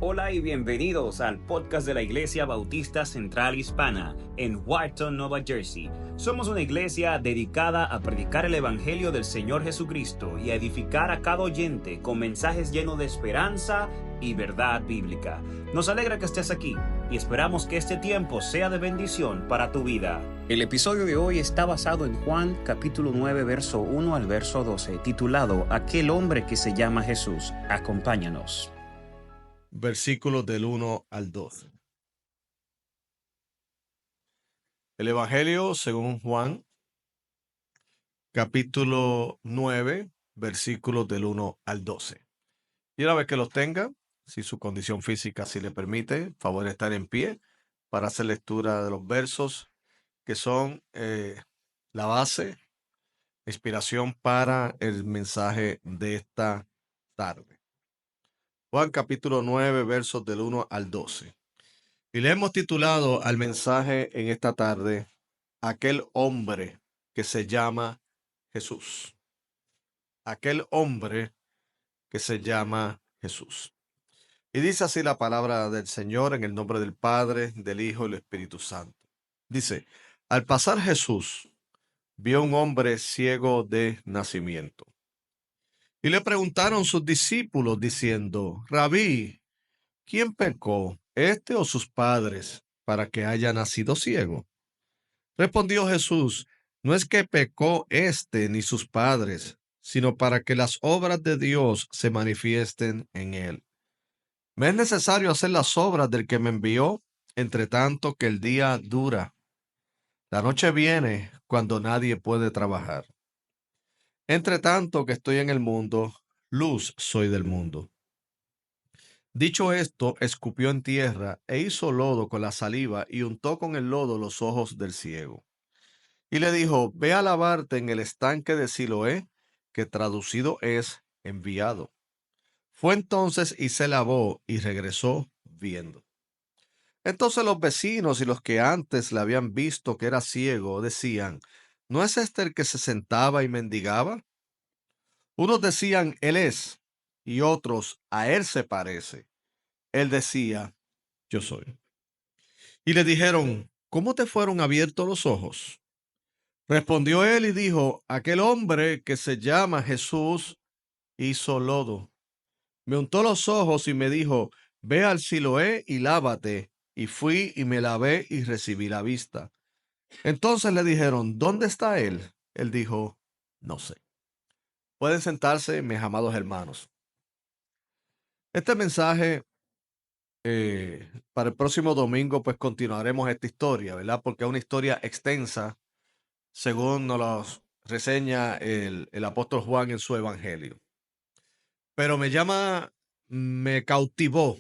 Hola y bienvenidos al podcast de la Iglesia Bautista Central Hispana en Wharton, Nueva Jersey. Somos una iglesia dedicada a predicar el Evangelio del Señor Jesucristo y a edificar a cada oyente con mensajes llenos de esperanza y verdad bíblica. Nos alegra que estés aquí y esperamos que este tiempo sea de bendición para tu vida. El episodio de hoy está basado en Juan capítulo 9, verso 1 al verso 12, titulado Aquel hombre que se llama Jesús. Acompáñanos. Versículos del 1 al 12. El Evangelio según Juan, capítulo 9, versículos del 1 al 12. Y una vez que los tenga, si su condición física así le permite, favor estar en pie para hacer lectura de los versos que son la base, inspiración para el mensaje de esta tarde. Juan capítulo 9, versos del 1 al 12. Y le hemos titulado al mensaje en esta tarde, Aquel hombre que se llama Jesús. Aquel hombre que se llama Jesús. Y dice así la palabra del Señor en el nombre del Padre, del Hijo y del Espíritu Santo. Dice, al pasar Jesús, vio un hombre ciego de nacimiento. Y le preguntaron sus discípulos diciendo, Rabí, ¿quién pecó, este o sus padres, para que haya nacido ciego? Respondió Jesús, no es que pecó éste ni sus padres, sino para que las obras de Dios se manifiesten en él. Me es necesario hacer las obras del que me envió, entre tanto que el día dura. La noche viene cuando nadie puede trabajar. Entre tanto que estoy en el mundo, luz soy del mundo. Dicho esto, escupió en tierra e hizo lodo con la saliva y untó con el lodo los ojos del ciego. Y le dijo, ve a lavarte en el estanque de Siloé, que traducido es enviado. Fue entonces y se lavó y regresó viendo. Entonces los vecinos y los que antes le habían visto que era ciego decían, ¿no es este el que se sentaba y mendigaba? Unos decían, él es, y otros, a él se parece. Él decía, yo soy. Y le dijeron, ¿cómo te fueron abiertos los ojos? Respondió él y dijo, aquel hombre que se llama Jesús hizo lodo. Me untó los ojos y me dijo, ve al Siloé y lávate. Y fui y me lavé y recibí la vista. Entonces le dijeron, ¿dónde está él? Él dijo, no sé. Pueden sentarse, mis amados hermanos. Este mensaje, para el próximo domingo, pues continuaremos esta historia, ¿verdad? Porque es una historia extensa, según nos lo reseña el apóstol Juan en su evangelio. Pero me cautivó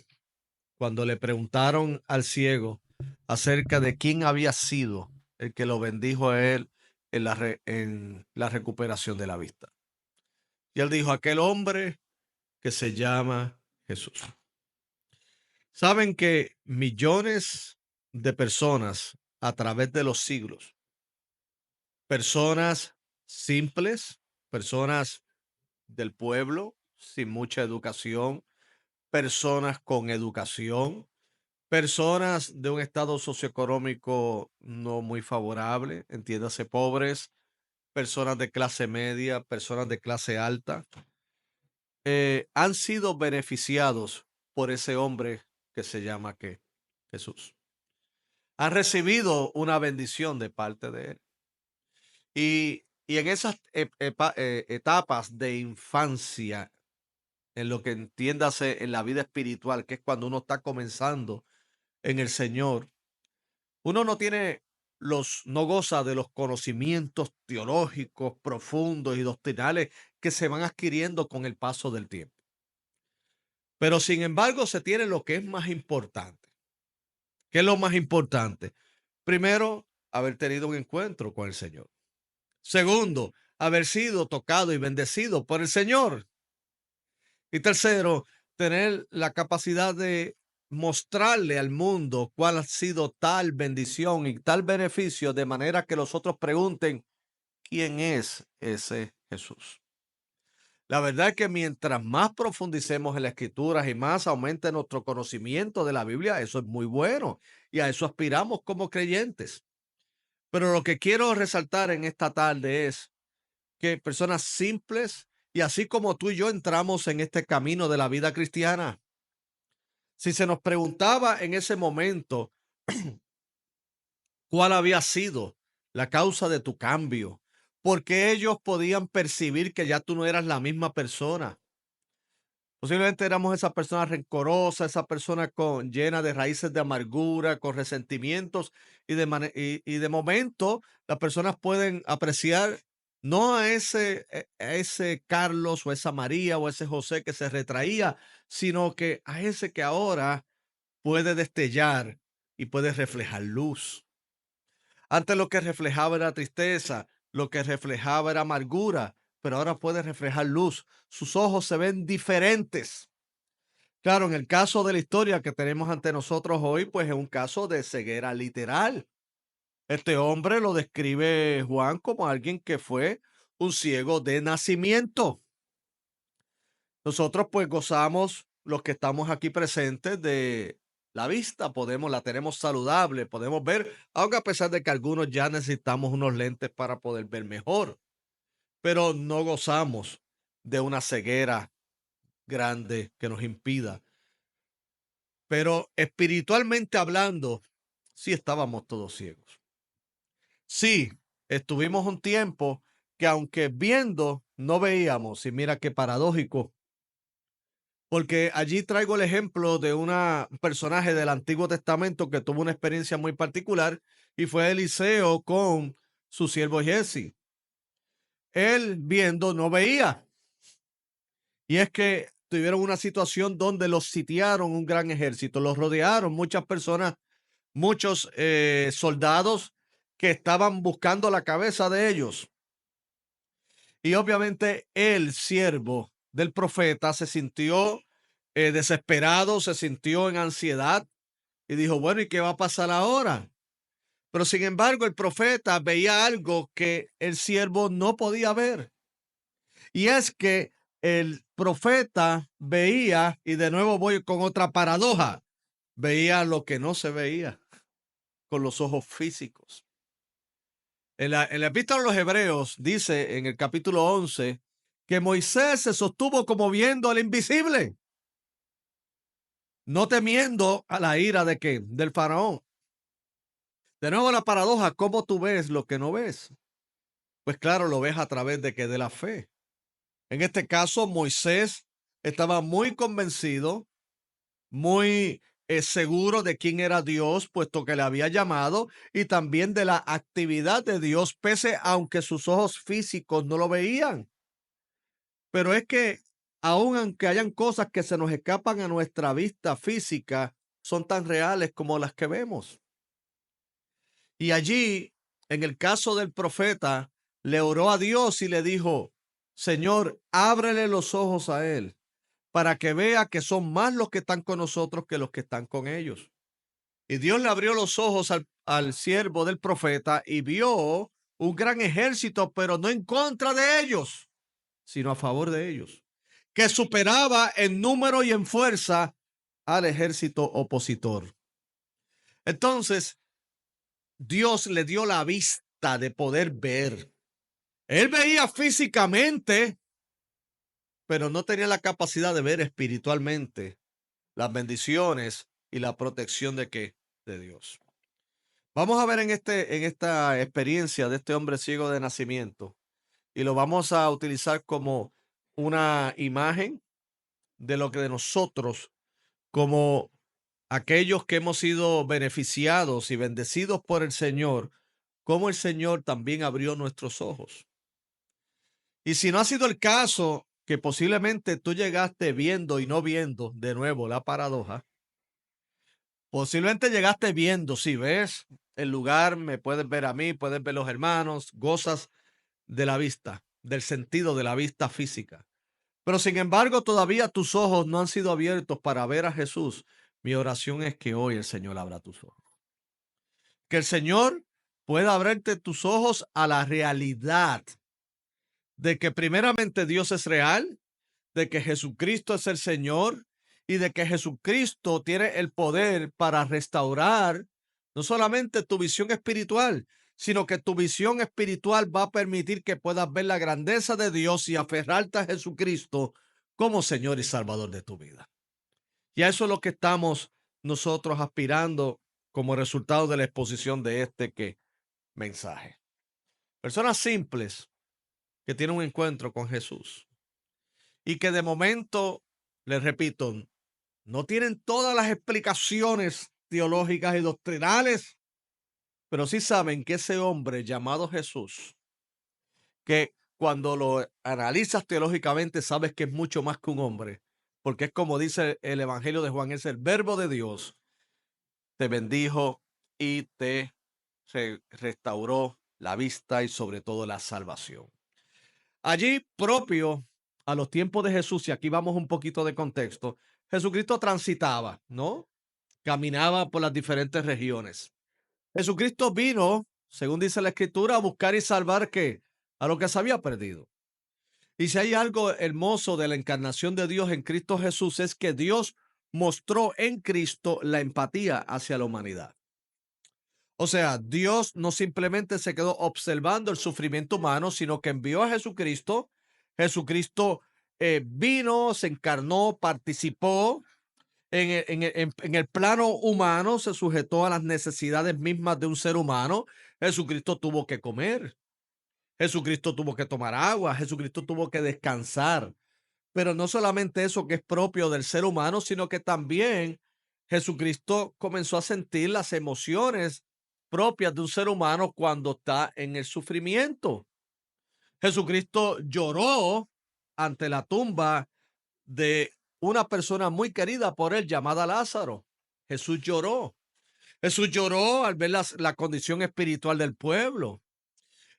cuando le preguntaron al ciego acerca de quién había sido el que lo bendijo a él en la recuperación de la vista. Y él dijo, aquel hombre que se llama Jesús. Saben que millones de personas a través de los siglos, personas simples, personas del pueblo sin mucha educación, personas con educación, personas de un estado socioeconómico no muy favorable, entiéndase pobres, personas de clase media, personas de clase alta, han sido beneficiados por ese hombre que se llama ¿qué? Jesús. Han recibido una bendición de parte de él. Y en esas etapas de infancia, en lo que entiéndase en la vida espiritual, que es cuando uno está comenzando en el Señor, uno no goza de los conocimientos teológicos profundos y doctrinales que se van adquiriendo con el paso del tiempo. Pero sin embargo se tiene lo que es más importante. ¿Qué es lo más importante? Primero, haber tenido un encuentro con el Señor. Segundo, haber sido tocado y bendecido por el Señor. Y tercero, tener la capacidad de mostrarle al mundo cuál ha sido tal bendición y tal beneficio, de manera que los otros pregunten, ¿quién es ese Jesús? La verdad es que mientras más profundicemos en las escrituras y más aumente nuestro conocimiento de la Biblia, eso es muy bueno y a eso aspiramos como creyentes. Pero lo que quiero resaltar en esta tarde es que personas simples y así como tú y yo entramos en este camino de la vida cristiana, si se nos preguntaba en ese momento cuál había sido la causa de tu cambio, porque ellos podían percibir que ya tú no eras la misma persona. Posiblemente éramos esa persona rencorosa, esa persona llena de raíces de amargura, con resentimientos, y de momento las personas pueden apreciar no a ese Carlos o esa María o ese José que se retraía, sino que a ese que ahora puede destellar y puede reflejar luz. Antes lo que reflejaba era tristeza, lo que reflejaba era amargura, pero ahora puede reflejar luz. Sus ojos se ven diferentes. Claro, en el caso de la historia que tenemos ante nosotros hoy, pues es un caso de ceguera literal. Este hombre lo describe Juan como alguien que fue un ciego de nacimiento. Nosotros pues gozamos, los que estamos aquí presentes, de la vista, la tenemos saludable, podemos ver, aunque a pesar de que algunos ya necesitamos unos lentes para poder ver mejor, pero no gozamos de una ceguera grande que nos impida. Pero espiritualmente hablando, sí estábamos todos ciegos. Sí, estuvimos un tiempo que aunque viendo no veíamos, y mira qué paradójico, porque allí traigo el ejemplo de un personaje del Antiguo Testamento que tuvo una experiencia muy particular y fue Eliseo con su siervo Giesi. Él viendo no veía, y es que tuvieron una situación donde los sitiaron un gran ejército, los rodearon muchas personas, muchos soldados que estaban buscando la cabeza de ellos. Y obviamente el siervo del profeta se sintió desesperado, se sintió en ansiedad y dijo, bueno, ¿y qué va a pasar ahora? Pero sin embargo, el profeta veía algo que el siervo no podía ver. Y es que el profeta veía, y de nuevo voy con otra paradoja, veía lo que no se veía con los ojos físicos. En la epístola a los Hebreos dice en el capítulo 11 que Moisés se sostuvo como viendo al invisible, no temiendo a la ira de qué, del faraón. De nuevo la paradoja, ¿cómo tú ves lo que no ves? Pues claro, lo ves a través de que de la fe. En este caso, Moisés estaba muy convencido, muy seguro de quién era Dios, puesto que le había llamado, y también de la actividad de Dios, pese aunque sus ojos físicos no lo veían. Pero es que aun aunque hayan cosas que se nos escapan a nuestra vista física, son tan reales como las que vemos. Y allí, en el caso del profeta, le oró a Dios y le dijo, Señor, ábrele los ojos a él para que vea que son más los que están con nosotros que los que están con ellos. Y Dios le abrió los ojos al siervo del profeta y vio un gran ejército, pero no en contra de ellos, sino a favor de ellos, que superaba en número y en fuerza al ejército opositor. Entonces, Dios le dio la vista de poder ver. Él veía físicamente, pero no tenía la capacidad de ver espiritualmente las bendiciones y la protección de qué, de Dios. Vamos a ver en esta experiencia de este hombre ciego de nacimiento y lo vamos a utilizar como una imagen de lo que de nosotros, como aquellos que hemos sido beneficiados y bendecidos por el Señor, como el Señor también abrió nuestros ojos. Y si no ha sido el caso, que posiblemente tú llegaste viendo y no viendo, de nuevo la paradoja, posiblemente llegaste viendo, si ves el lugar, me puedes ver a mí, puedes ver los hermanos, gozas de la vista, del sentido de la vista física. Pero sin embargo, todavía tus ojos no han sido abiertos para ver a Jesús. Mi oración es que hoy el Señor abra tus ojos. Que el Señor pueda abrirte tus ojos a la realidad de que primeramente Dios es real, de que Jesucristo es el Señor y de que Jesucristo tiene el poder para restaurar no solamente tu visión espiritual, sino que tu visión espiritual va a permitir que puedas ver la grandeza de Dios y aferrarte a Jesucristo como Señor y Salvador de tu vida. Y a eso es lo que estamos nosotros aspirando como resultado de la exposición de mensaje. Personas simples que tienen un encuentro con Jesús y que de momento, les repito, no tienen todas las explicaciones teológicas y doctrinales, pero sí saben que ese hombre llamado Jesús, que cuando lo analizas teológicamente sabes que es mucho más que un hombre, porque es como dice el Evangelio de Juan, es el verbo de Dios, te bendijo y te restauró la vista y sobre todo la salvación. Allí propio a los tiempos de Jesús, y aquí vamos un poquito de contexto, Jesucristo transitaba, ¿no? Caminaba por las diferentes regiones. Jesucristo vino, según dice la Escritura, a buscar y salvar ¿qué? A lo que se había perdido. Y si hay algo hermoso de la encarnación de Dios en Cristo Jesús es que Dios mostró en Cristo la empatía hacia la humanidad. O sea, Dios no simplemente se quedó observando el sufrimiento humano, sino que envió a Jesucristo. Jesucristo vino, se encarnó, participó en el plano humano, se sujetó a las necesidades mismas de un ser humano. Jesucristo tuvo que comer, Jesucristo tuvo que tomar agua, Jesucristo tuvo que descansar. Pero no solamente eso que es propio del ser humano, sino que también Jesucristo comenzó a sentir las emociones propias de un ser humano cuando está en el sufrimiento. Jesucristo lloró ante la tumba de una persona muy querida por él llamada Lázaro. Jesús lloró. Jesús lloró al ver la condición espiritual del pueblo.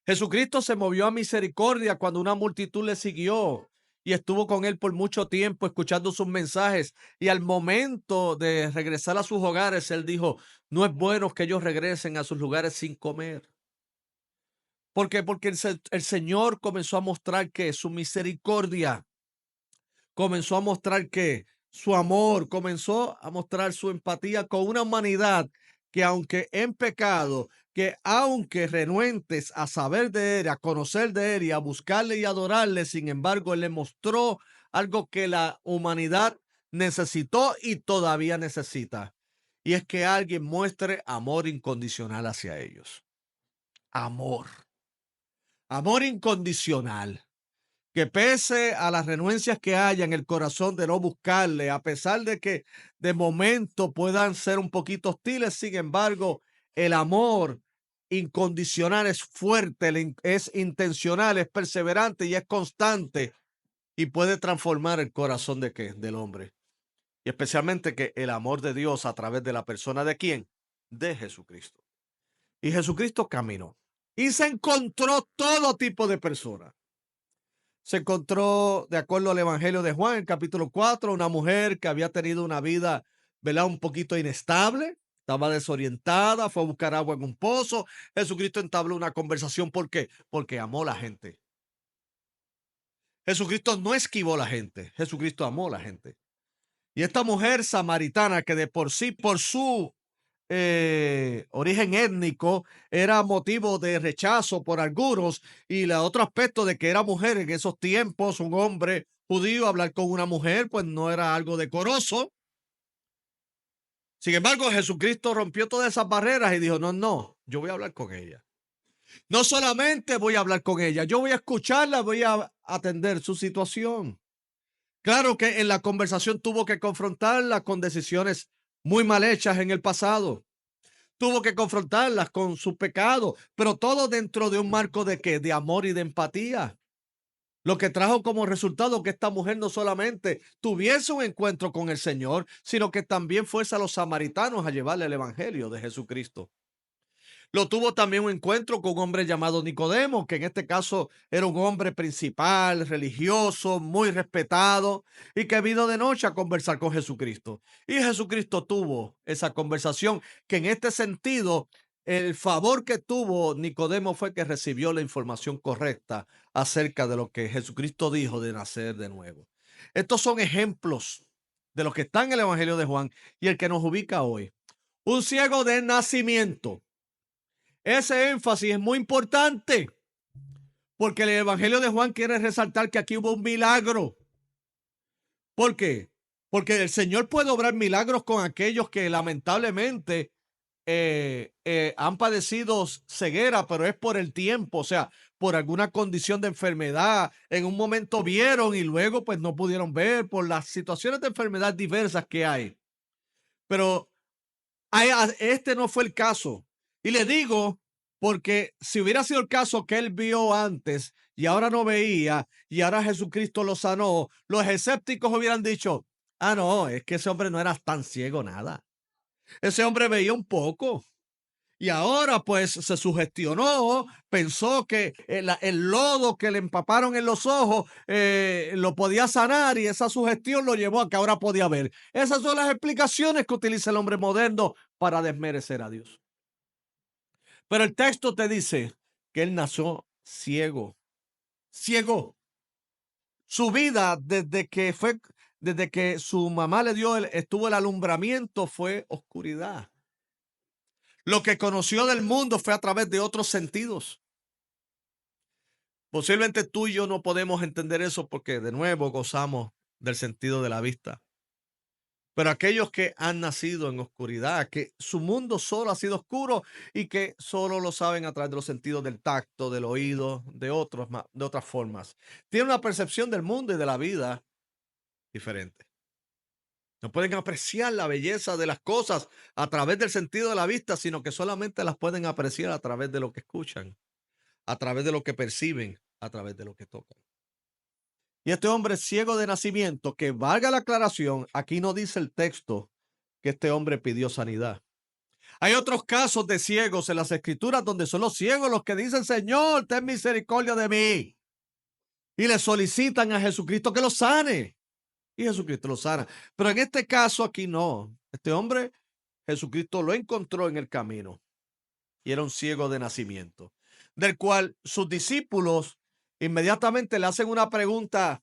Jesucristo se movió a misericordia cuando una multitud le siguió y estuvo con él por mucho tiempo escuchando sus mensajes. Y al momento de regresar a sus hogares, él dijo, no es bueno que ellos regresen a sus lugares sin comer. ¿Por qué? Porque el Señor comenzó a mostrar que su misericordia, comenzó a mostrar que su amor, comenzó a mostrar su empatía con una humanidad que aunque en pecado, que aunque renuentes a saber de él, a conocer de él y a buscarle y adorarle, sin embargo, él le mostró algo que la humanidad necesitó y todavía necesita. Y es que alguien muestre amor incondicional hacia ellos. Amor. Amor incondicional. Que pese a las renuencias que haya en el corazón de no buscarle, a pesar de que de momento puedan ser un poquito hostiles, sin embargo, el amor incondicional es fuerte, es intencional, es perseverante y es constante y puede transformar el corazón del hombre. Y especialmente que el amor de Dios a través de la persona de quién? De Jesucristo. Y Jesucristo caminó y se encontró todo tipo de personas. Se encontró, de acuerdo al Evangelio de Juan, en capítulo 4, una mujer que había tenido una vida, ¿verdad?, un poquito inestable, estaba desorientada, fue a buscar agua en un pozo. Jesucristo entabló una conversación. ¿Por qué? Porque amó a la gente. Jesucristo no esquivó a la gente, Jesucristo amó a la gente. Y esta mujer samaritana que de por sí, por su origen étnico, era motivo de rechazo por algunos, y el otro aspecto de que era mujer en esos tiempos, un hombre judío hablar con una mujer, pues no era algo decoroso. Sin embargo, Jesucristo rompió todas esas barreras y dijo, no, yo voy a hablar con ella. No solamente voy a hablar con ella, yo voy a escucharla, voy a atender su situación. Claro que en la conversación tuvo que confrontarla con decisiones muy mal hechas en el pasado. Tuvo que confrontarlas con su pecado, pero todo dentro de un marco de ¿qué? De amor y de empatía. Lo que trajo como resultado que esta mujer no solamente tuviese un encuentro con el Señor, sino que también fuese a los samaritanos a llevarle el evangelio de Jesucristo. Lo tuvo también un encuentro con un hombre llamado Nicodemo, que en este caso era un hombre principal, religioso, muy respetado, y que vino de noche a conversar con Jesucristo. Y Jesucristo tuvo esa conversación que en este sentido el favor que tuvo Nicodemo fue que recibió la información correcta acerca de lo que Jesucristo dijo de nacer de nuevo. Estos son ejemplos de lo que está en el Evangelio de Juan y el que nos ubica hoy. Un ciego de nacimiento. Ese énfasis es muy importante porque el Evangelio de Juan quiere resaltar que aquí hubo un milagro. ¿Por qué? Porque el Señor puede obrar milagros con aquellos que lamentablemente han padecido ceguera, pero es por el tiempo, o sea, por alguna condición de enfermedad. En un momento vieron y luego pues no pudieron ver por las situaciones de enfermedad diversas que hay. Pero este no fue el caso. Y le digo, porque si hubiera sido el caso que él vio antes y ahora no veía y ahora Jesucristo lo sanó, los escépticos hubieran dicho, ah, no, es que ese hombre no era tan ciego nada. Ese hombre veía un poco. Y ahora pues se sugestionó, pensó que el lodo que le empaparon en los ojos lo podía sanar y esa sugestión lo llevó a que ahora podía ver. Esas son las explicaciones que utiliza el hombre moderno para desmerecer a Dios. Pero el texto te dice que él nació ciego, ciego. Su vida desde que su mamá le dio, estuvo el alumbramiento fue oscuridad. Lo que conoció del mundo fue a través de otros sentidos. Posiblemente tú y yo no podemos entender eso porque de nuevo gozamos del sentido de la vista. Pero aquellos que han nacido en oscuridad, que su mundo solo ha sido oscuro y que solo lo saben a través de los sentidos del tacto, del oído, de otras formas, tienen una percepción del mundo y de la vida diferente. No pueden apreciar la belleza de las cosas a través del sentido de la vista, sino que solamente las pueden apreciar a través de lo que escuchan, a través de lo que perciben, a través de lo que tocan. Y este hombre ciego de nacimiento, que valga la aclaración, aquí no dice el texto que este hombre pidió sanidad. Hay otros casos de ciegos en las escrituras donde son los ciegos los que dicen, Señor, ten misericordia de mí. Y le solicitan a Jesucristo que los sane. Y Jesucristo los sana. Pero en este caso aquí no. Este hombre, Jesucristo lo encontró en el camino. Y era un ciego de nacimiento. Del cual sus discípulos inmediatamente le hacen una pregunta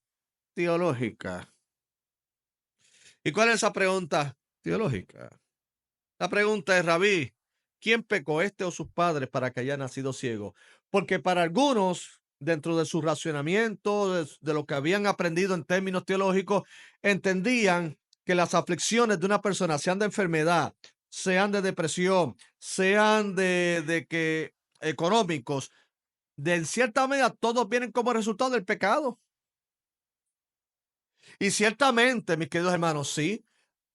teológica. ¿Y cuál es esa pregunta teológica? La pregunta es, Rabí, ¿quién pecó, este o sus padres, para que haya nacido ciego? Porque para algunos, dentro de su racionamiento, de lo que habían aprendido en términos teológicos, entendían que las aflicciones de una persona, sean de enfermedad, sean de depresión, sean de que económicos, de en cierta medida todos vienen como resultado del pecado. Y ciertamente, mis queridos hermanos, sí,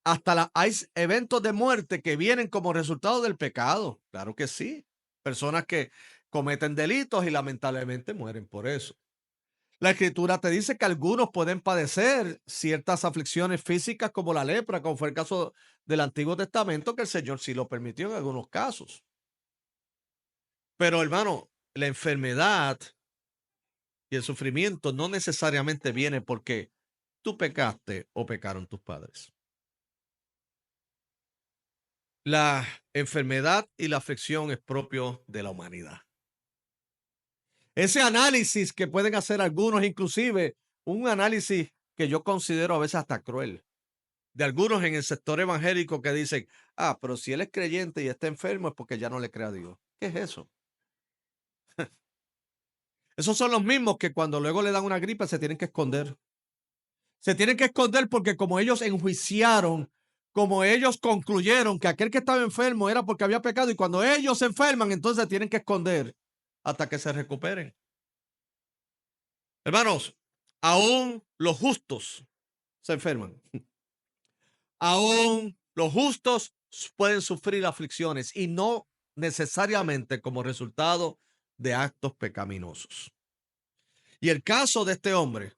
hasta hay eventos de muerte que vienen como resultado del pecado. Claro que sí. Personas que cometen delitos y lamentablemente mueren por eso. La escritura te dice que algunos pueden padecer ciertas aflicciones físicas como la lepra, como fue el caso del Antiguo Testamento, que el Señor sí lo permitió en algunos casos. Pero hermano, la enfermedad y el sufrimiento no necesariamente viene porque tú pecaste o pecaron tus padres. La enfermedad y la aflicción es propio de la humanidad. Ese análisis que pueden hacer algunos, inclusive un análisis que yo considero a veces hasta cruel, de algunos en el sector evangélico que dicen, ah, pero si él es creyente y está enfermo es porque ya no le cree a Dios. ¿Qué es eso? Esos son los mismos que cuando luego le dan una gripe se tienen que esconder. Se tienen que esconder porque como ellos enjuiciaron, como ellos concluyeron que aquel que estaba enfermo era porque había pecado y cuando ellos se enferman, entonces se tienen que esconder hasta que se recuperen. Hermanos, aún los justos se enferman. Aún los justos pueden sufrir aflicciones y no necesariamente como resultado de actos pecaminosos. Y el caso de este hombre,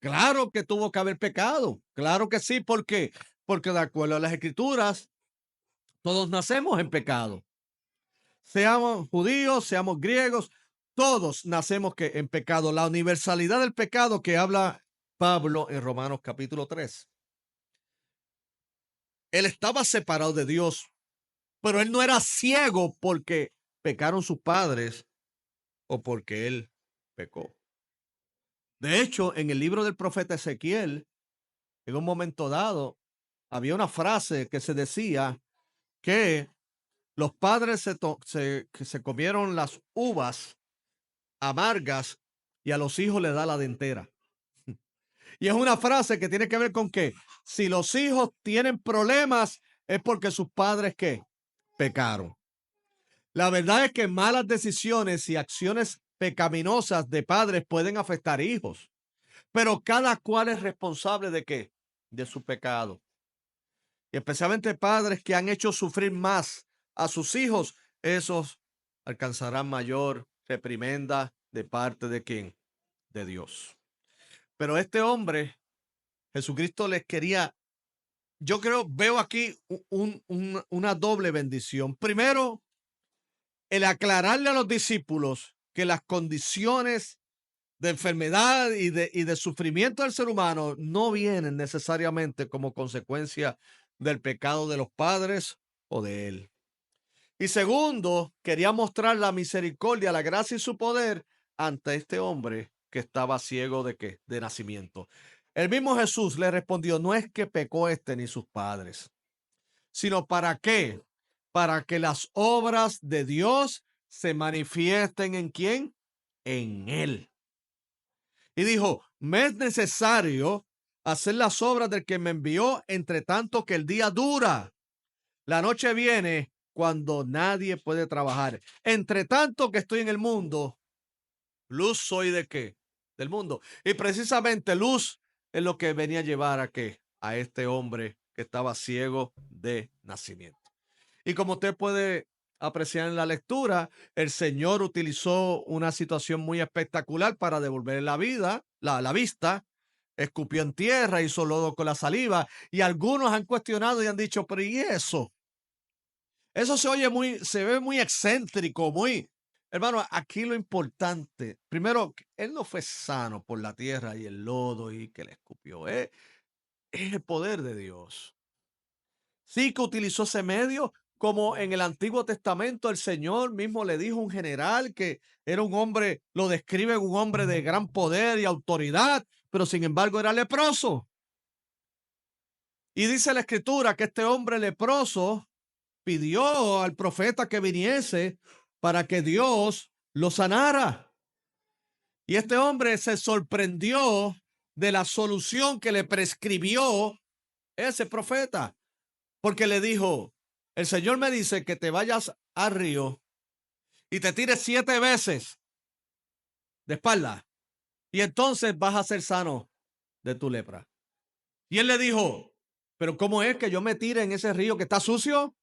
claro que tuvo que haber pecado, claro que sí, ¿por qué? Porque de acuerdo a las escrituras, todos nacemos en pecado. Seamos judíos, seamos griegos, todos nacemos en pecado. La universalidad del pecado que habla Pablo en Romanos capítulo 3. Él estaba separado de Dios Pero él no era ciego porque pecaron sus padres o porque él pecó. De hecho, en el libro del profeta Ezequiel, en un momento dado, había una frase que se decía que los padres que se comieron las uvas amargas y a los hijos le da la dentera. Y es una frase que tiene que ver con que si los hijos tienen problemas es porque sus padres ¿qué? Pecaron. La verdad es que malas decisiones y acciones pecaminosas de padres pueden afectar hijos, pero cada cual es responsable de qué? De su pecado. Y especialmente padres que han hecho sufrir más a sus hijos, esos alcanzarán mayor reprimenda de parte de quién? De Dios. Pero este hombre, Jesucristo les quería, yo creo, veo aquí una doble bendición. Primero, el aclararle a los discípulos que las condiciones de enfermedad y de sufrimiento del ser humano no vienen necesariamente como consecuencia del pecado de los padres o de él. Y segundo, quería mostrar la misericordia, la gracia y su poder ante este hombre que estaba ciego de qué? De nacimiento. El mismo Jesús le respondió, no es que pecó este ni sus padres, sino para qué? Para que las obras de Dios se manifiesten en quién? En él. Y dijo, me es necesario hacer las obras del que me envió, entre tanto que el día dura. La noche viene cuando nadie puede trabajar. Entre tanto que estoy en el mundo, luz soy de qué? Del mundo. Y precisamente luz es lo que venía a llevar a qué? A este hombre que estaba ciego de nacimiento. Y como usted puede apreciar en la lectura, el Señor utilizó una situación muy espectacular para devolver la vida, la vista. Escupió en tierra, hizo lodo con la saliva. Y algunos han cuestionado y han dicho, pero ¿y eso? Eso se ve muy excéntrico, muy... Hermano, aquí lo importante, primero, él no fue sano por la tierra y el lodo y que le escupió. Es el poder de Dios. Sí que utilizó ese medio, como en el Antiguo Testamento el Señor mismo le dijo a un general que era un hombre, lo describe un hombre de gran poder y autoridad, pero sin embargo era leproso. Y dice la Escritura que este hombre leproso pidió al profeta que viniese para que Dios lo sanara. Y este hombre se sorprendió de la solución que le prescribió ese profeta, porque le dijo, el Señor me dice que te vayas al río y te tires 7 veces de espalda y entonces vas a ser sano de tu lepra. Y él le dijo, pero ¿cómo es que yo me tire en ese río que está sucio?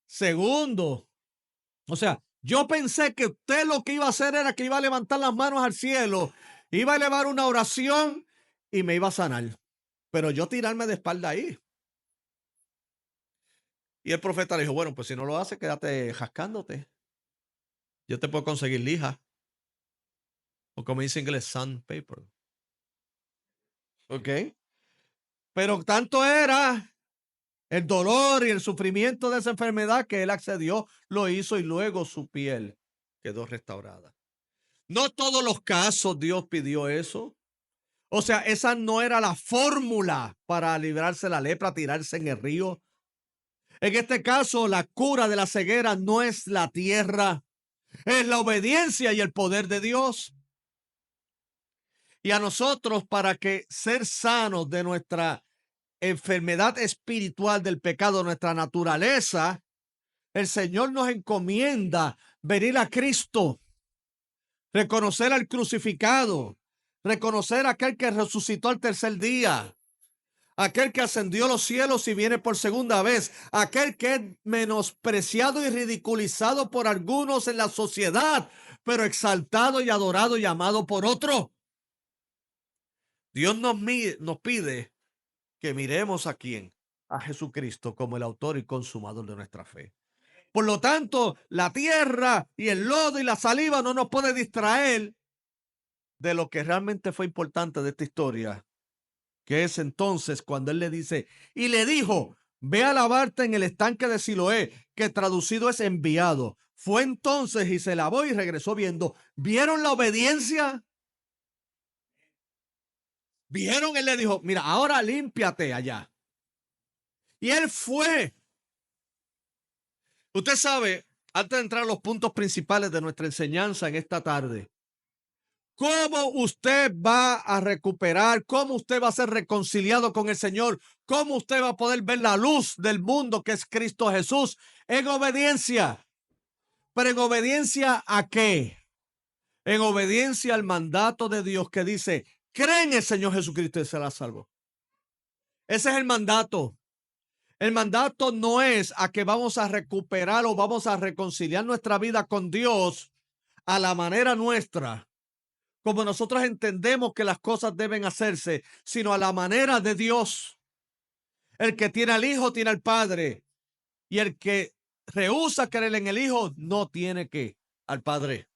Segundo, o sea, yo pensé que usted lo que iba a hacer era que iba a levantar las manos al cielo, iba a elevar una oración y me iba a sanar. Pero yo tirarme de espalda ahí. Y el profeta le dijo, bueno, pues si no lo hace, quédate jascándote. Yo te puedo conseguir lija. O como dice en inglés, sandpaper. ¿Ok? Pero tanto era el dolor y el sufrimiento de esa enfermedad que él accedió, lo hizo y luego su piel quedó restaurada. No todos los casos Dios pidió eso. O sea, esa no era la fórmula para librarse de la lepra, tirarse en el río. En este caso, la cura de la ceguera no es la tierra, es la obediencia y el poder de Dios. Y a nosotros, para que ser sanos de nuestra enfermedad espiritual del pecado, nuestra naturaleza, el Señor nos encomienda venir a Cristo, reconocer al crucificado, reconocer a aquel que resucitó al tercer día, aquel que ascendió a los cielos y viene por segunda vez, aquel que es menospreciado y ridiculizado por algunos en la sociedad, pero exaltado y adorado y amado por otros. Dios nos pide que miremos a quién, a Jesucristo como el autor y consumador de nuestra fe. Por lo tanto, la tierra y el lodo y la saliva no nos puede distraer de lo que realmente fue importante de esta historia, que es entonces cuando él le dice, y le dijo, ve a lavarte en el estanque de Siloé, que traducido es enviado. Fue entonces y se lavó y regresó viendo. ¿Vieron la obediencia? ¿Vieron? Él le dijo, mira, ahora límpiate allá. Y él fue. Usted sabe, antes de entrar a los puntos principales de nuestra enseñanza en esta tarde, ¿cómo usted va a recuperar? ¿Cómo usted va a ser reconciliado con el Señor? ¿Cómo usted va a poder ver la luz del mundo que es Cristo Jesús? En obediencia. ¿Pero en obediencia a qué? En obediencia al mandato de Dios que dice, cree en el Señor Jesucristo y será salvo. Ese es el mandato. El mandato no es a que vamos a recuperar o vamos a reconciliar nuestra vida con Dios a la manera nuestra, como nosotros entendemos que las cosas deben hacerse, sino a la manera de Dios. El que tiene al Hijo tiene al Padre, y el que rehúsa creer en el Hijo no tiene que al Padre.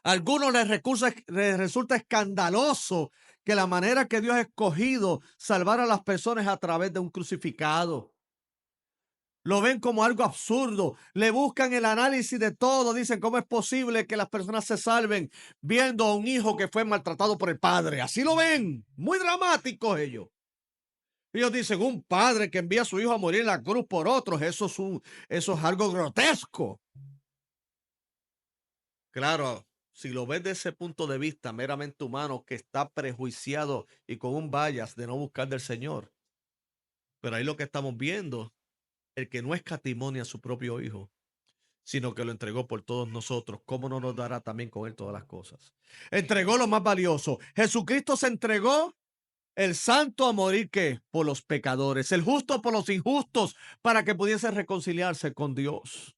A algunos les resulta escandaloso que la manera que Dios ha escogido salvar a las personas a través de un crucificado. Lo ven como algo absurdo. Le buscan el análisis de todo. Dicen, ¿cómo es posible que las personas se salven viendo a un hijo que fue maltratado por el padre? Así lo ven. Muy dramáticos ellos. Ellos dicen, un padre que envía a su hijo a morir en la cruz por otros, eso es algo grotesco. Claro, si lo ves de ese punto de vista meramente humano, que está prejuiciado y con un bias de no buscar del Señor. Pero ahí lo que estamos viendo, el que no escatimó a su propio hijo, sino que lo entregó por todos nosotros, ¿cómo no nos dará también con él todas las cosas? Entregó lo más valioso. Jesucristo se entregó, el santo a morir, ¿qué? Por los pecadores, el justo por los injustos, para que pudiese reconciliarse con Dios.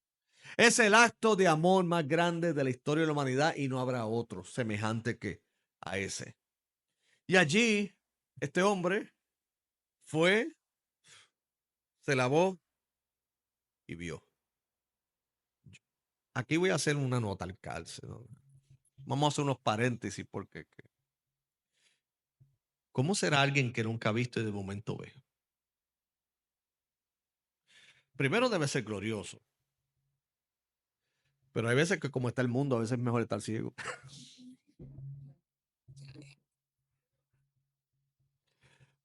Es el acto de amor más grande de la historia de la humanidad y no habrá otro semejante que a ese. Y allí, este hombre fue, se lavó y vio. Aquí voy a hacer una nota al calce, ¿no? Vamos a hacer unos paréntesis porque ¿cómo será alguien que nunca ha visto y de momento ve? Primero debe ser glorioso. Pero hay veces que como está el mundo, a veces es mejor estar ciego.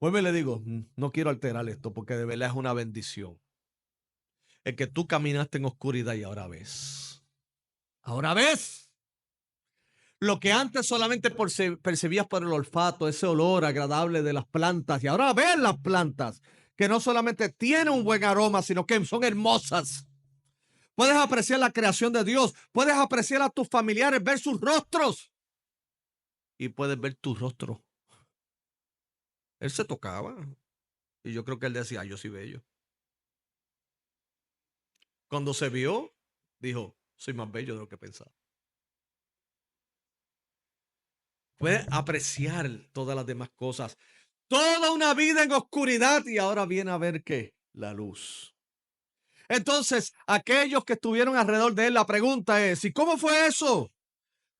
Vuelvo y le digo, no quiero alterar esto porque de verdad es una bendición. El que tú caminaste en oscuridad y ahora ves. Ahora ves. Lo que antes solamente percibías por el olfato, ese olor agradable de las plantas, y ahora ves las plantas, que no solamente tienen un buen aroma, sino que son hermosas. Puedes apreciar la creación de Dios, puedes apreciar a tus familiares, ver sus rostros, y puedes ver tu rostro. Él se tocaba, y yo creo que él decía, yo soy bello. Cuando se vio, dijo, soy más bello de lo que pensaba. Puede apreciar todas las demás cosas. Toda una vida en oscuridad y ahora viene a ver qué, la luz. Entonces, aquellos que estuvieron alrededor de él, la pregunta es, ¿y cómo fue eso?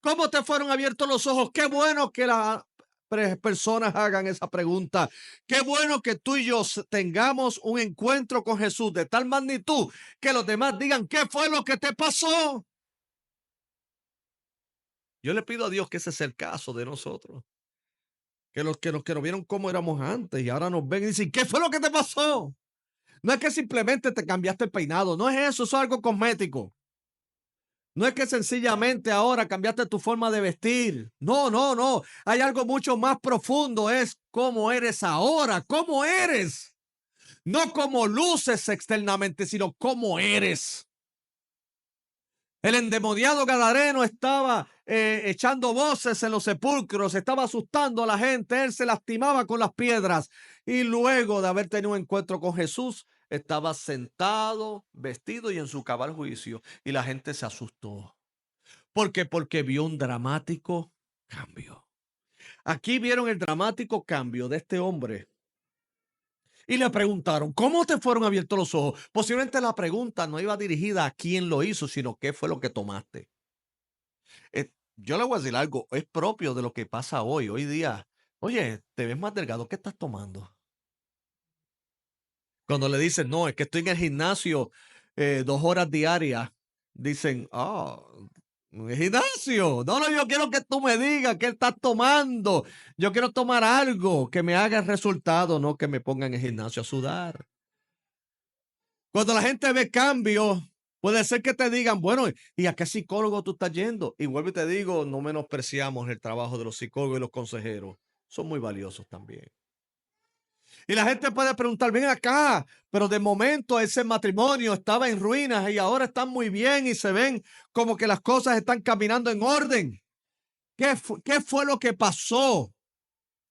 ¿Cómo te fueron abiertos los ojos? Qué bueno que las personas hagan esa pregunta. Qué bueno que tú y yo tengamos un encuentro con Jesús de tal magnitud que los demás digan, ¿qué fue lo que te pasó? Yo le pido a Dios que ese sea el caso de nosotros. Que los que nos vieron cómo éramos antes y ahora nos ven y dicen, ¿qué fue lo que te pasó? No es que simplemente te cambiaste el peinado, no es eso, es algo cosmético. No es que sencillamente ahora cambiaste tu forma de vestir. No, no, no. Hay algo mucho más profundo. Es cómo eres ahora, cómo eres. No cómo luces externamente, sino cómo eres. El endemoniado gadareno estaba echando voces en los sepulcros, estaba asustando a la gente, él se lastimaba con las piedras y luego de haber tenido un encuentro con Jesús, estaba sentado, vestido y en su cabal juicio y la gente se asustó. ¿Por qué? Porque vio un dramático cambio. Aquí vieron el dramático cambio de este hombre y le preguntaron, ¿cómo te fueron abiertos los ojos? Posiblemente la pregunta no iba dirigida a quién lo hizo, sino qué fue lo que tomaste. Yo le voy a decir algo, es propio de lo que pasa hoy. Hoy día, oye, te ves más delgado, ¿qué estás tomando? Cuando le dicen, no, es que estoy en el gimnasio 2 horas diarias, dicen, en el gimnasio. No, no, yo quiero que tú me digas qué estás tomando. Yo quiero tomar algo que me haga el resultado, no que me ponga en el gimnasio a sudar. Cuando la gente ve cambios, puede ser que te digan, bueno, ¿y a qué psicólogo tú estás yendo? Y vuelvo y te digo, no menospreciamos el trabajo de los psicólogos y los consejeros. Son muy valiosos también. Y la gente puede preguntar, ven acá, pero de momento ese matrimonio estaba en ruinas y ahora están muy bien y se ven como que las cosas están caminando en orden. ¿Qué fue lo que pasó?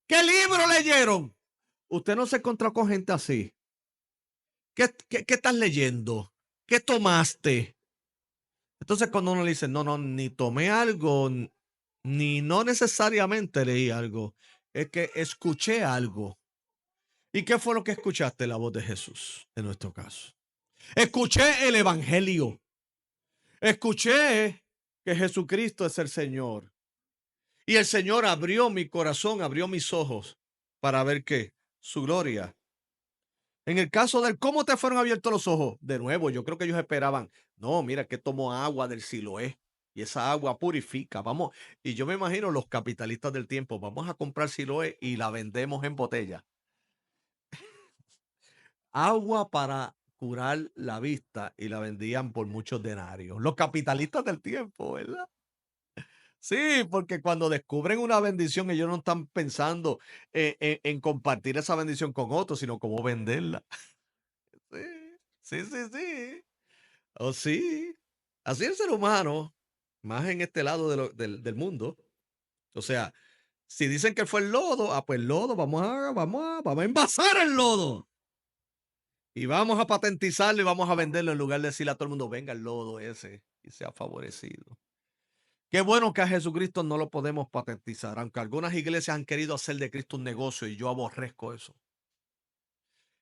¿Qué libro leyeron? Usted no se encontró con gente así. ¿Qué estás leyendo? ¿Qué tomaste? Entonces cuando uno le dice, no, no, ni tomé algo, ni no necesariamente leí algo, es que escuché algo. ¿Y qué fue lo que escuchaste? La voz de Jesús, en nuestro caso. Escuché el evangelio. Escuché que Jesucristo es el Señor. Y el Señor abrió mi corazón, abrió mis ojos para ver qué, su gloria. En el caso del cómo te fueron abiertos los ojos, de nuevo, yo creo que ellos esperaban, no, mira que tomo agua del Siloé y esa agua purifica, vamos, y yo me imagino los capitalistas del tiempo, vamos a comprar Siloé y la vendemos en botella. Agua para curar la vista y la vendían por muchos denarios. Los capitalistas del tiempo, ¿verdad? Sí, porque cuando descubren una bendición, ellos no están pensando en compartir esa bendición con otros, sino cómo venderla. Sí, sí, sí, sí. Oh, sí. Así es el ser humano, más en este lado del mundo. O sea, si dicen que fue el lodo, pues el lodo, vamos a envasar el lodo. Y vamos a patentizarlo y vamos a venderlo en lugar de decirle a todo el mundo, venga el lodo ese y sea favorecido. Qué bueno que a Jesucristo no lo podemos patentizar, aunque algunas iglesias han querido hacer de Cristo un negocio y yo aborrezco eso.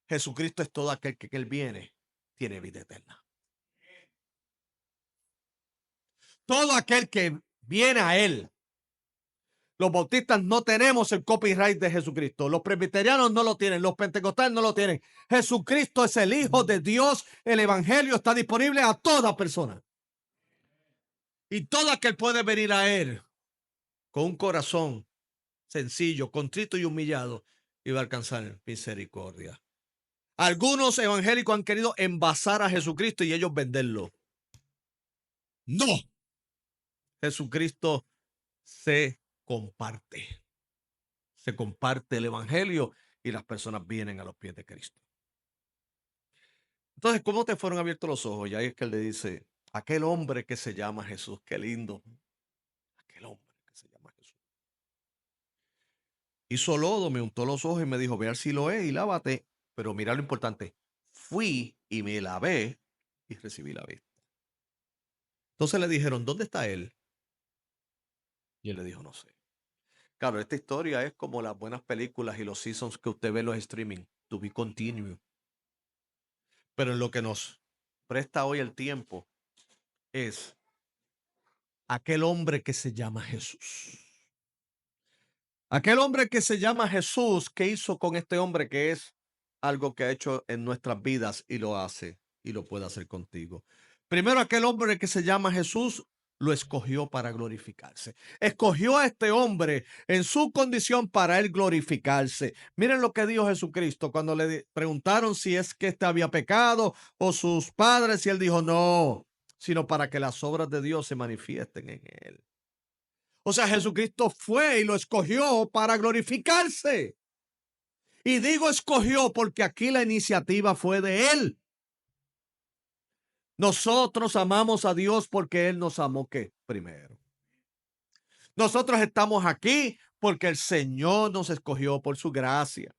Jesucristo es todo aquel que Él viene, tiene vida eterna. Todo aquel que viene a Él. Los bautistas no tenemos el copyright de Jesucristo. Los presbiterianos no lo tienen. Los pentecostales no lo tienen. Jesucristo es el Hijo de Dios. El Evangelio está disponible a toda persona. Y todo aquel puede venir a Él con un corazón sencillo, contrito y humillado y va a alcanzar misericordia. Algunos evangélicos han querido envasar a Jesucristo y ellos venderlo. No. Jesucristo se comparte. Se comparte el evangelio y las personas vienen a los pies de Cristo. Entonces, ¿cómo te fueron abiertos los ojos? Y ahí es que él le dice, aquel hombre que se llama Jesús, qué lindo. Aquel hombre que se llama Jesús. Hizo lodo, me untó los ojos y me dijo, ve al Siloé y lávate. Pero mira lo importante, fui y me lavé y recibí la vista. Entonces le dijeron, ¿dónde está él? Y él le dijo, no sé. Claro, esta historia es como las buenas películas y los seasons que usted ve en los streaming. To be continued. Pero en lo que nos presta hoy el tiempo es aquel hombre que se llama Jesús. Aquel hombre que se llama Jesús, ¿qué hizo con este hombre que es algo que ha hecho en nuestras vidas y lo hace y lo puede hacer contigo? Primero, aquel hombre que se llama Jesús lo escogió para glorificarse. Escogió a este hombre en su condición para él glorificarse. Miren lo que dijo Jesucristo cuando le preguntaron si es que este había pecado o sus padres, y él dijo no, sino para que las obras de Dios se manifiesten en él. O sea, Jesucristo fue y lo escogió para glorificarse. Y digo escogió porque aquí la iniciativa fue de él. Nosotros amamos a Dios porque Él nos amó ¿qué? Primero. Nosotros estamos aquí porque el Señor nos escogió por su gracia.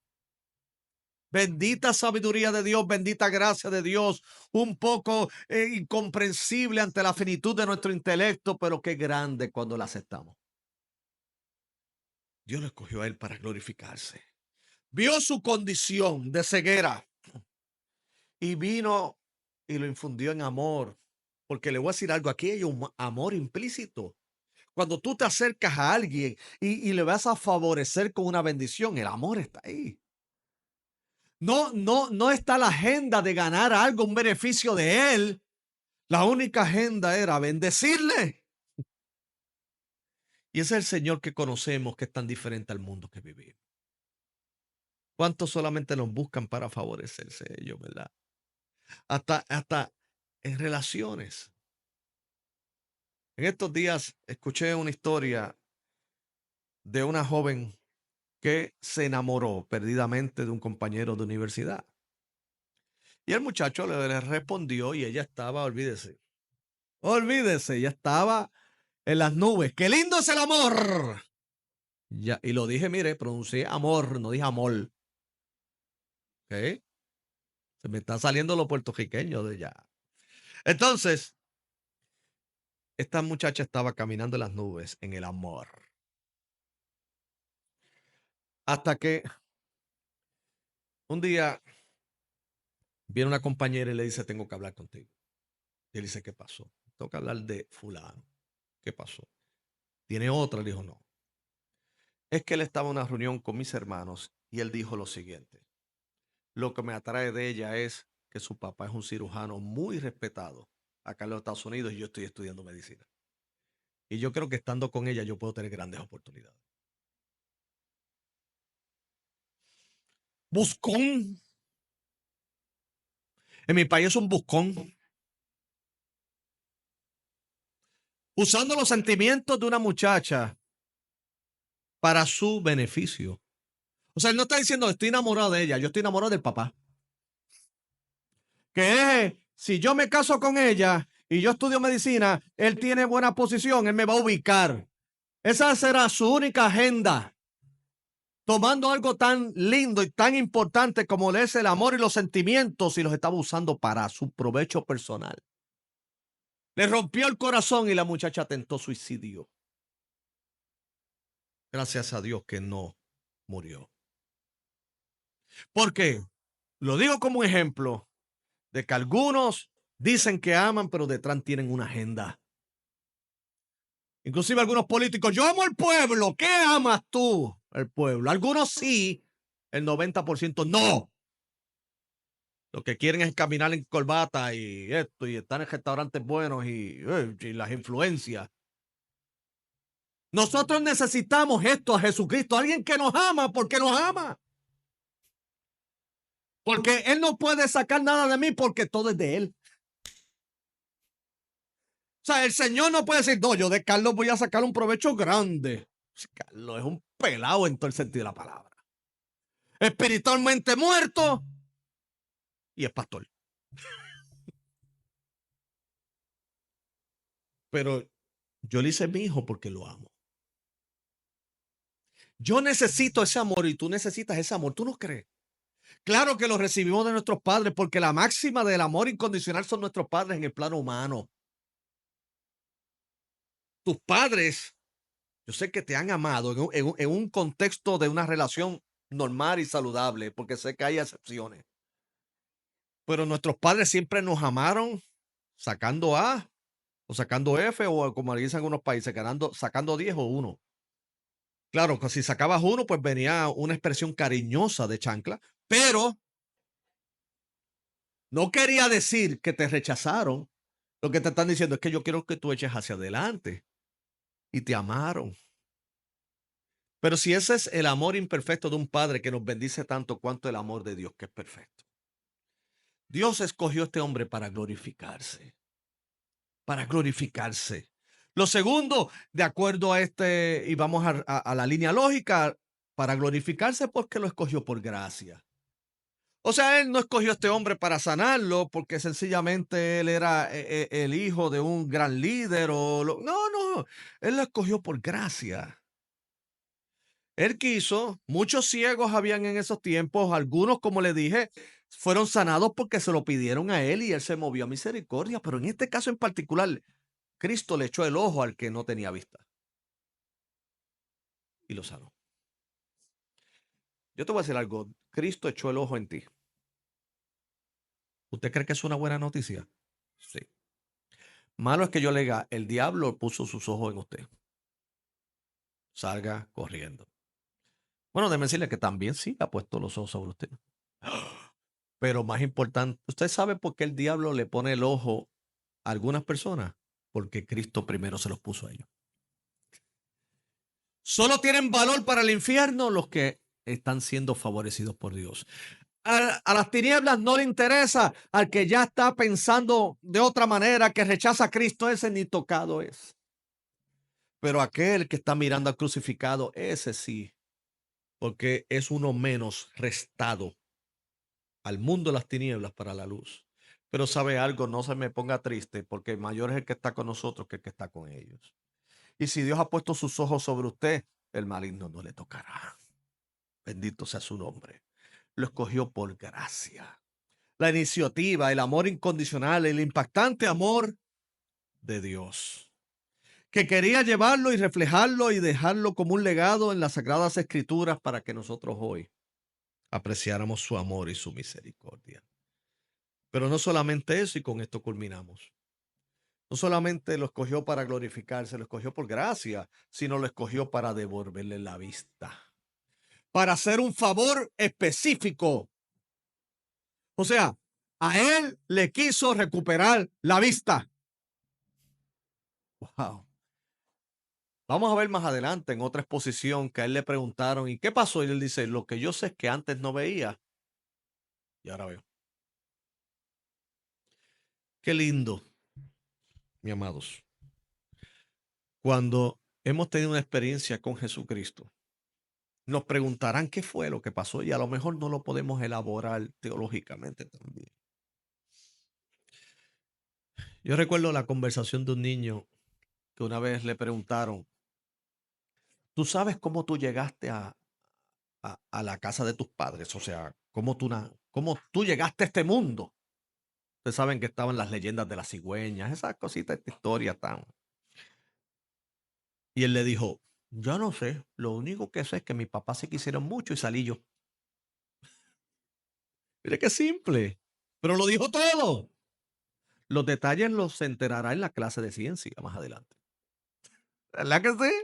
Bendita sabiduría de Dios, bendita gracia de Dios, un poco incomprensible ante la finitud de nuestro intelecto, pero qué grande cuando la aceptamos. Dios lo escogió a Él para glorificarse. Vio su condición de ceguera y vino y lo infundió en amor. Porque le voy a decir algo, aquí hay un amor implícito. Cuando tú te acercas a alguien y le vas a favorecer con una bendición, el amor está ahí. No está la agenda de ganar algo, un beneficio de él. La única agenda era bendecirle. Y ese es el Señor que conocemos, que es tan diferente al mundo que vivimos. ¿Cuántos solamente nos buscan para favorecerse ellos, verdad? Hasta en relaciones. En estos días escuché una historia de una joven que se enamoró perdidamente de un compañero de universidad. Y el muchacho le respondió y ella estaba, olvídese, ella estaba en las nubes. ¡Qué lindo es el amor! Ya, y lo dije, mire, pronuncié amor, no dije amor. ¿Ok? Se me está saliendo lo puertorriqueño de ya. Entonces, esta muchacha estaba caminando en las nubes, en el amor. Hasta que un día viene una compañera y le dice, tengo que hablar contigo. Y él dice, ¿qué pasó? Tengo que hablar de fulano. ¿Qué pasó? ¿Tiene otra? Le dijo, no. Es que él estaba en una reunión con mis hermanos y él dijo lo siguiente. Lo que me atrae de ella es que su papá es un cirujano muy respetado acá en los Estados Unidos y yo estoy estudiando medicina. Y yo creo que estando con ella yo puedo tener grandes oportunidades. Buscón. En mi país es un buscón. Usando los sentimientos de una muchacha para su beneficio. O sea, él no está diciendo estoy enamorado de ella, yo estoy enamorado del papá. Que es, si yo me caso con ella y yo estudio medicina, él tiene buena posición, él me va a ubicar. Esa será su única agenda. Tomando algo tan lindo y tan importante como es el amor y los sentimientos y los estaba usando para su provecho personal. Le rompió el corazón y la muchacha tentó suicidio. Gracias a Dios que no murió. ¿Por qué? Lo digo como un ejemplo de que algunos dicen que aman, pero detrás tienen una agenda. Inclusive algunos políticos, yo amo al pueblo, ¿qué amas tú? El pueblo. Algunos sí, el 90% no. Lo que quieren es caminar en corbata y esto, y estar en restaurantes buenos y las influencias. Nosotros necesitamos esto a Jesucristo, alguien que nos ama porque nos ama. Porque Él no puede sacar nada de mí porque todo es de Él. O sea, el Señor no puede decir, no, yo de Carlos voy a sacar un provecho grande. Carlos es un pelado en todo el sentido de la palabra. Espiritualmente muerto y es pastor. Pero yo le hice mi hijo porque lo amo. Yo necesito ese amor y tú necesitas ese amor. ¿Tú no crees? Claro que lo recibimos de nuestros padres porque la máxima del amor incondicional son nuestros padres en el plano humano. Tus padres, yo sé que te han amado en un contexto de una relación normal y saludable, porque sé que hay excepciones. Pero nuestros padres siempre nos amaron sacando A o sacando F o como le dicen en algunos países, sacando 10 o 1. Claro, que si sacabas 1, pues venía una expresión cariñosa de chancla, pero no quería decir que te rechazaron. Lo que te están diciendo es que yo quiero que tú eches hacia adelante y te amaron. Pero si ese es el amor imperfecto de un padre que nos bendice tanto cuanto el amor de Dios, que es perfecto. Dios escogió a este hombre para glorificarse. Para glorificarse. Lo segundo, de acuerdo a y vamos a la línea lógica, para glorificarse porque lo escogió por gracia. O sea, él no escogió a este hombre para sanarlo porque sencillamente él era el hijo de un gran líder no, él lo escogió por gracia. Él quiso, muchos ciegos habían en esos tiempos, algunos, como le dije, fueron sanados porque se lo pidieron a él y él se movió a misericordia, pero en este caso en particular, Cristo le echó el ojo al que no tenía vista y lo sanó. Yo te voy a decir algo, Cristo echó el ojo en ti. ¿Usted cree que es una buena noticia? Sí. Malo es que yo le diga, el diablo puso sus ojos en usted. Salga corriendo. Bueno, déjeme decirle que también sí ha puesto los ojos sobre usted. Pero más importante, ¿usted sabe por qué el diablo le pone el ojo a algunas personas? Porque Cristo primero se los puso a ellos. Solo tienen valor para el infierno los que están siendo favorecidos por Dios. A las tinieblas no le interesa, al que ya está pensando de otra manera, que rechaza a Cristo, ese ni tocado es. Pero aquel que está mirando al crucificado, ese sí, porque es uno menos restado al mundo de las tinieblas para la luz. Pero sabe algo, no se me ponga triste, porque mayor es el que está con nosotros que el que está con ellos. Y si Dios ha puesto sus ojos sobre usted, el maligno no le tocará. Bendito sea su nombre. Lo escogió por gracia. La iniciativa, el amor incondicional, el impactante amor de Dios, que quería llevarlo y reflejarlo y dejarlo como un legado en las Sagradas Escrituras para que nosotros hoy apreciáramos su amor y su misericordia. Pero no solamente eso, y con esto culminamos. No solamente lo escogió para glorificarse, lo escogió por gracia, sino lo escogió para devolverle la vista, para hacer un favor específico. O sea, a él le quiso recuperar la vista. Wow. Vamos a ver más adelante en otra exposición que a él le preguntaron, ¿y qué pasó? Y él dice, lo que yo sé es que antes no veía y ahora veo. Qué lindo, mis amados. Cuando hemos tenido una experiencia con Jesucristo, nos preguntarán qué fue lo que pasó y a lo mejor no lo podemos elaborar teológicamente también. Yo recuerdo la conversación de un niño que una vez le preguntaron, ¿tú sabes cómo tú llegaste a la casa de tus padres? O sea, cómo tú llegaste a este mundo? Ustedes saben que estaban las leyendas de las cigüeñas, esas cositas, esta historia tan. Y él le dijo, yo no sé, lo único que sé es que mis papás se quisieron mucho y salí yo. Mire qué simple, pero lo dijo todo. Los detalles los se enterará en la clase de ciencia más adelante. ¿Verdad que sí?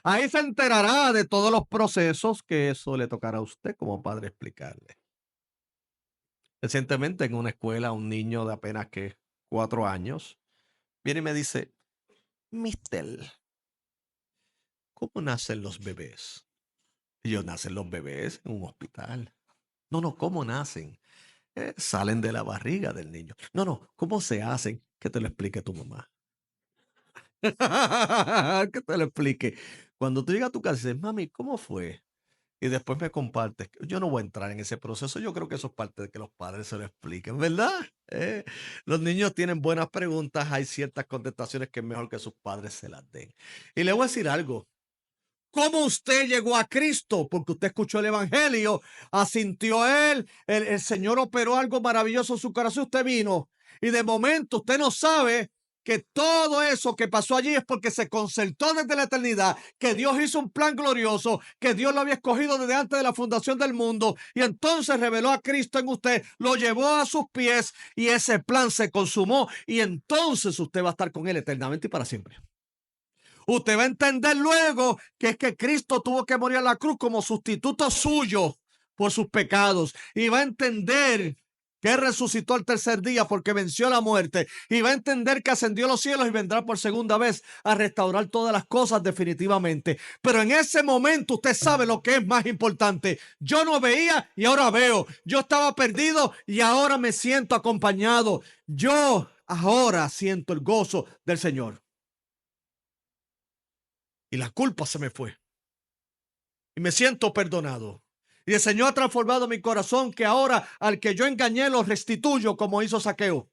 Ahí se enterará de todos los procesos que eso le tocará a usted como padre explicarle. Recientemente en una escuela, un niño de apenas que 4 años viene y me dice, Mister, ¿cómo nacen los bebés? Y yo, nacen los bebés en un hospital. No, no, ¿cómo nacen? Salen de la barriga del niño. No, no, ¿cómo se hacen? Que te lo explique tu mamá. Que te lo explique. Cuando tú llegas a tu casa y dices, mami, ¿cómo fue? Y después me compartes. Yo no voy a entrar en ese proceso. Yo creo que eso es parte de que los padres se lo expliquen, ¿verdad? Los niños tienen buenas preguntas. Hay ciertas contestaciones que es mejor que sus padres se las den. Y le voy a decir algo. ¿Cómo usted llegó a Cristo? Porque usted escuchó el Evangelio, asintió a él, el Señor operó algo maravilloso en su corazón, usted vino. Y de momento usted no sabe que todo eso que pasó allí es porque se concertó desde la eternidad, que Dios hizo un plan glorioso, que Dios lo había escogido desde antes de la fundación del mundo y entonces reveló a Cristo en usted, lo llevó a sus pies y ese plan se consumó y entonces usted va a estar con él eternamente y para siempre. Usted va a entender luego que es que Cristo tuvo que morir a la cruz como sustituto suyo por sus pecados. Y va a entender que resucitó al tercer día porque venció la muerte. Y va a entender que ascendió a los cielos y vendrá por segunda vez a restaurar todas las cosas definitivamente. Pero en ese momento usted sabe lo que es más importante. Yo no veía y ahora veo. Yo estaba perdido y ahora me siento acompañado. Yo ahora siento el gozo del Señor. Y la culpa se me fue. Y me siento perdonado. Y el Señor ha transformado mi corazón que ahora al que yo engañé lo restituyo como hizo Zaqueo.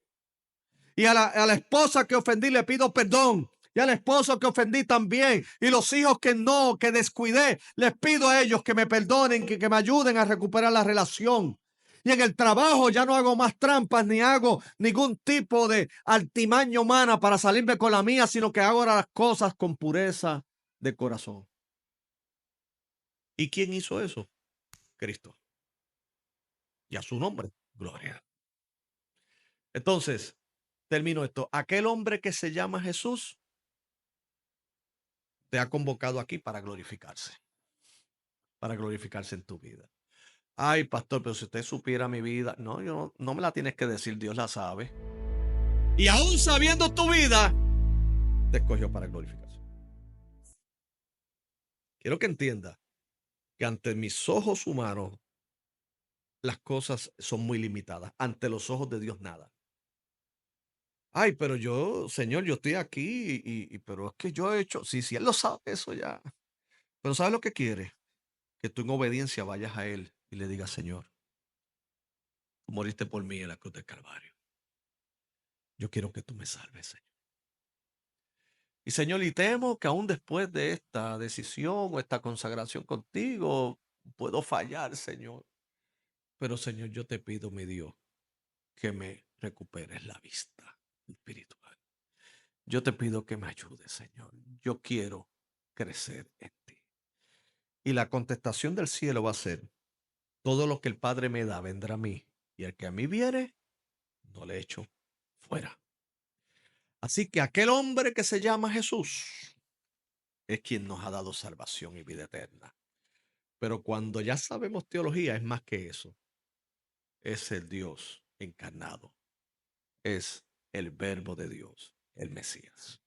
Y a la esposa que ofendí le pido perdón. Y al esposo que ofendí también. Y los hijos que descuidé, les pido a ellos que me perdonen, que me ayuden a recuperar la relación. Y en el trabajo ya no hago más trampas ni hago ningún tipo de altimaña humana para salirme con la mía, sino que hago ahora las cosas con pureza de corazón. ¿Y quién hizo eso? Cristo. Y a su nombre, gloria. Entonces, termino esto. Aquel hombre que se llama Jesús te ha convocado aquí para glorificarse en tu vida. Ay, pastor, pero si usted supiera mi vida. No, no me la tienes que decir, Dios la sabe. Y aún sabiendo tu vida, te escogió para glorificación. Quiero que entienda que ante mis ojos humanos las cosas son muy limitadas. Ante los ojos de Dios nada. Ay, pero yo, Señor, yo estoy aquí pero es que yo he hecho, sí, sí, Él lo sabe eso ya. Pero ¿sabes lo que quiere? Que tú en obediencia vayas a Él y le digas, Señor, tú moriste por mí en la cruz del Calvario. Yo quiero que tú me salves, Señor. Y Señor, y temo que aún después de esta decisión o esta consagración contigo, puedo fallar, Señor. Pero Señor, yo te pido, mi Dios, que me recuperes la vista espiritual. Yo te pido que me ayudes, Señor. Yo quiero crecer en ti. Y la contestación del cielo va a ser, todo lo que el Padre me da vendrá a mí, y el que a mí viene, no le echo fuera. Así que aquel hombre que se llama Jesús es quien nos ha dado salvación y vida eterna. Pero cuando ya sabemos teología, es más que eso. Es el Dios encarnado. Es el verbo de Dios, el Mesías.